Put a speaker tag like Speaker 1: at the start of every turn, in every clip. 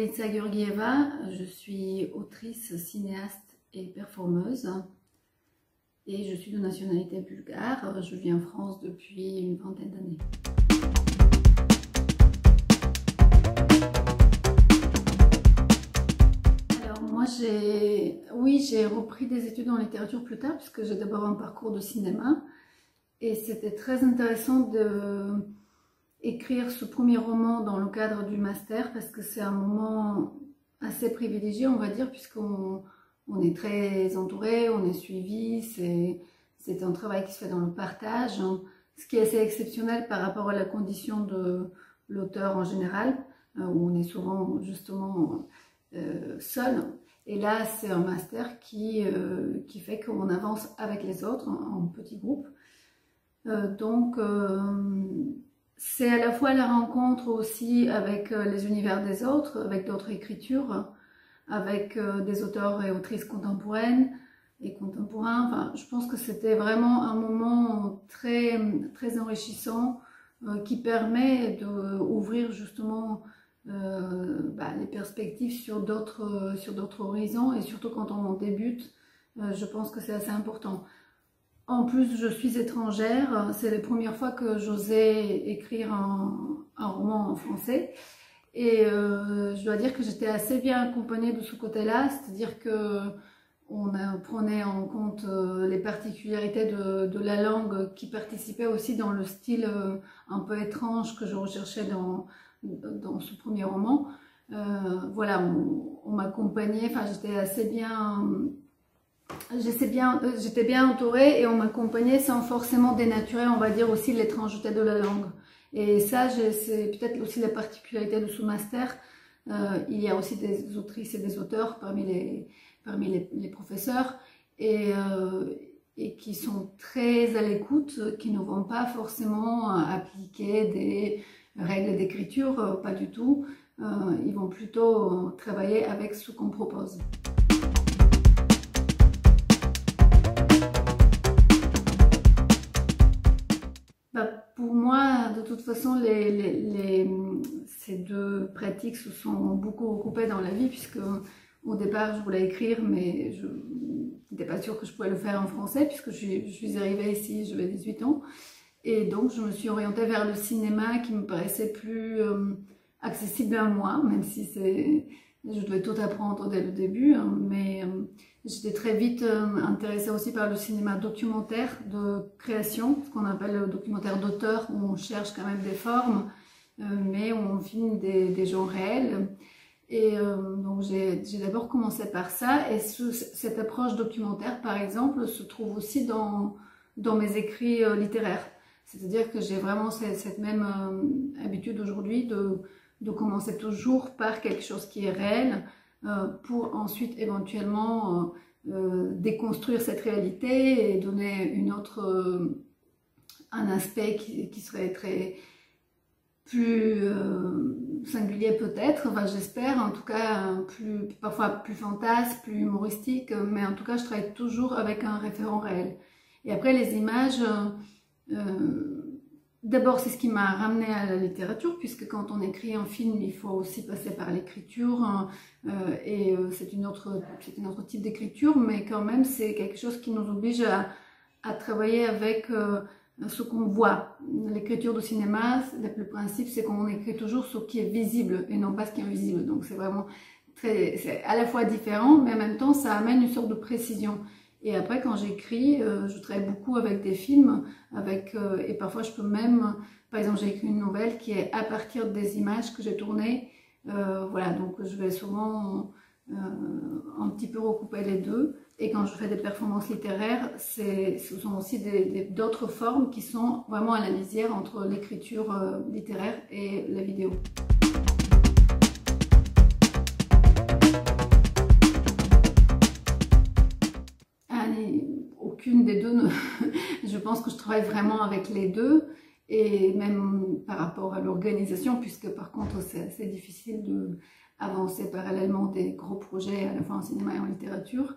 Speaker 1: Raïssa Georgieva, je suis autrice, cinéaste et performeuse et je suis de nationalité bulgare. Je vis en France depuis une vingtaine d'années. Alors moi j'ai repris des études en littérature plus tard puisque j'ai d'abord un parcours de cinéma et c'était très intéressant de écrire ce premier roman dans le cadre du master parce que c'est un moment assez privilégié, on va dire, puisqu'on est très entouré, on est suivi, c'est un travail qui se fait dans le partage, ce qui est assez exceptionnel par rapport à la condition de l'auteur en général, où on est souvent justement seul. Et là, c'est un master qui fait qu'on avance avec les autres en petits groupes. C'est à la fois la rencontre aussi avec les univers des autres, avec d'autres écritures, avec des auteurs et autrices contemporaines et contemporains. Enfin, je pense que c'était vraiment un moment très, très enrichissant qui permet d'ouvrir justement les perspectives sur d'autres horizons et surtout quand on débute, je pense que c'est assez important. En plus, je suis étrangère, c'est la première fois que j'osais écrire un roman en français et je dois dire que j'étais assez bien accompagnée de ce côté-là, c'est-à-dire que on prenait en compte les particularités de la langue qui participaient aussi dans le style un peu étrange que je recherchais dans ce premier roman. Voilà, on m'accompagnait, enfin j'étais assez bien... J'étais bien entourée et on m'accompagnait sans forcément dénaturer, on va dire, aussi l'étrangeté de la langue. Et ça, c'est peut-être aussi la particularité de ce master. Il y a aussi des autrices et des auteurs parmi les professeurs et qui sont très à l'écoute, qui ne vont pas forcément appliquer des règles d'écriture, pas du tout. Ils vont plutôt travailler avec ce qu'on propose. Pour moi, de toute façon, ces deux pratiques se sont beaucoup recoupées dans la vie puisque au départ, je voulais écrire, mais je n'étais pas sûre que je pouvais le faire en français puisque je suis arrivée ici, j'avais 18 ans. Et donc, je me suis orientée vers le cinéma qui me paraissait plus accessible à moi, même si je devais tout apprendre dès le début, hein, mais j'étais très vite intéressée aussi par le cinéma documentaire de création, ce qu'on appelle le documentaire d'auteur, où on cherche quand même des formes, mais où on filme des gens réels. Et donc j'ai d'abord commencé par ça, et cette approche documentaire, par exemple, se trouve aussi dans mes écrits littéraires. C'est-à-dire que j'ai vraiment cette même habitude aujourd'hui de commencer toujours par quelque chose qui est réel pour ensuite éventuellement déconstruire cette réalité et donner un aspect qui serait plus singulier peut-être, enfin j'espère, en tout cas parfois plus fantasque, plus humoristique, mais en tout cas je travaille toujours avec un référent réel. Et après les images... D'abord, c'est ce qui m'a ramené à la littérature, puisque quand on écrit un film, il faut aussi passer par l'écriture, hein, c'est un autre type d'écriture, mais quand même, c'est quelque chose qui nous oblige à travailler avec ce qu'on voit. L'écriture de cinéma, le principe, c'est qu'on écrit toujours ce qui est visible et non pas ce qui est invisible. Donc, c'est vraiment c'est à la fois différent, mais en même temps, ça amène une sorte de précision. Et après, quand j'écris, je travaille beaucoup avec des films, et parfois je peux même, par exemple, j'ai écrit une nouvelle qui est à partir des images que j'ai tournées. Voilà, donc je vais souvent un petit peu recouper les deux. Et quand je fais des performances littéraires, ce sont aussi d'autres formes qui sont vraiment à la lisière entre l'écriture littéraire et la vidéo. Aucune des deux, je pense que je travaille vraiment avec les deux, et même par rapport à l'organisation, puisque par contre c'est assez difficile d'avancer parallèlement des gros projets à la fois en cinéma et en littérature.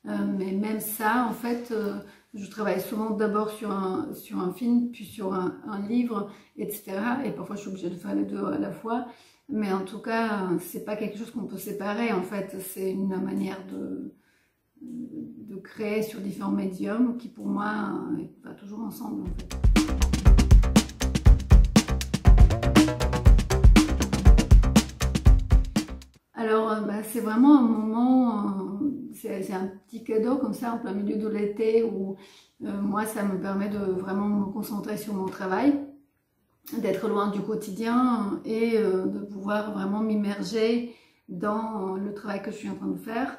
Speaker 1: Mais même ça, en fait, je travaille souvent d'abord sur un film, puis sur un livre, etc. Et parfois je suis obligée de faire les deux à la fois. Mais en tout cas, c'est pas quelque chose qu'on peut séparer en fait. C'est une manière de créer sur différents médiums qui pour moi va toujours ensemble en fait. Alors, c'est vraiment un moment, c'est un petit cadeau comme ça en plein milieu de l'été où moi ça me permet de vraiment me concentrer sur mon travail, d'être loin du quotidien et de pouvoir vraiment m'immerger dans le travail que je suis en train de faire.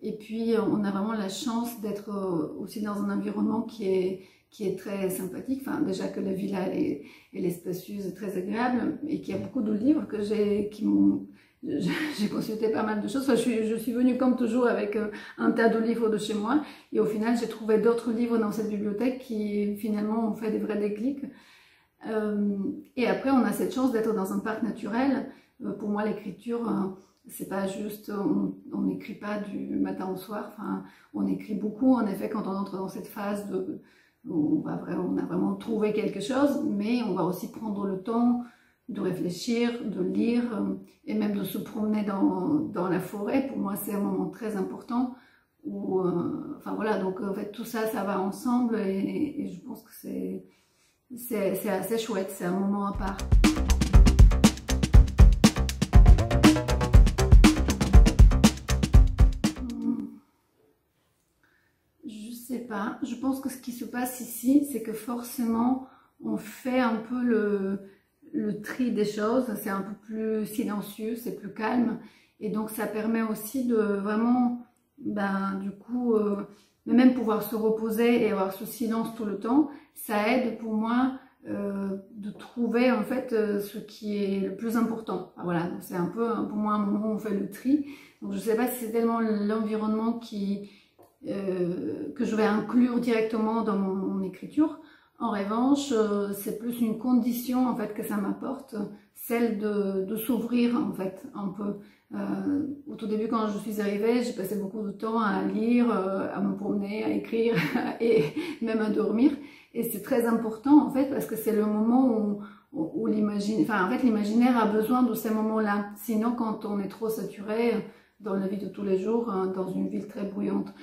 Speaker 1: Et puis on a vraiment la chance d'être aussi dans un environnement qui est très sympathique. Enfin, déjà que la villa elle est spacieuse et très agréable et qu'il y a beaucoup de livres que j'ai consulté pas mal de choses. Enfin, je suis venue comme toujours avec un tas de livres de chez moi et au final j'ai trouvé d'autres livres dans cette bibliothèque qui finalement ont fait des vrais déclics. Et après on a cette chance d'être dans un parc naturel. Pour moi l'écriture c'est pas juste, on n'écrit pas du matin au soir, enfin, on écrit beaucoup en effet quand on entre dans cette phase où on a vraiment trouvé quelque chose, mais on va aussi prendre le temps de réfléchir, de lire et même de se promener dans la forêt. Pour moi c'est un moment très important où, enfin voilà, donc en fait tout ça, ça va ensemble et je pense que c'est assez chouette, c'est un moment à part. Je sais pas, je pense que ce qui se passe ici, c'est que forcément on fait un peu le tri des choses, c'est un peu plus silencieux, c'est plus calme et donc ça permet aussi de vraiment, du coup, même pouvoir se reposer et avoir ce silence tout le temps, ça aide pour moi de trouver en fait ce qui est le plus important. Voilà, donc c'est un peu pour moi un moment où on fait le tri, donc je sais pas si c'est tellement l'environnement que je vais inclure directement dans mon écriture. En revanche, c'est plus une condition en fait que ça m'apporte, celle de s'ouvrir en fait un peu. Au tout début quand je suis arrivée, j'ai passé beaucoup de temps à lire, à me promener, à écrire et même à dormir. Et c'est très important en fait parce que c'est le moment où l'imaginaire a besoin de ces moments-là. Sinon quand on est trop saturé dans la vie de tous les jours, dans une ville très bruyante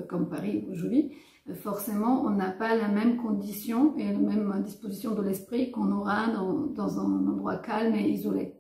Speaker 1: comme Paris où je vis, forcément on n'a pas la même condition et la même disposition de l'esprit qu'on aura dans un endroit calme et isolé.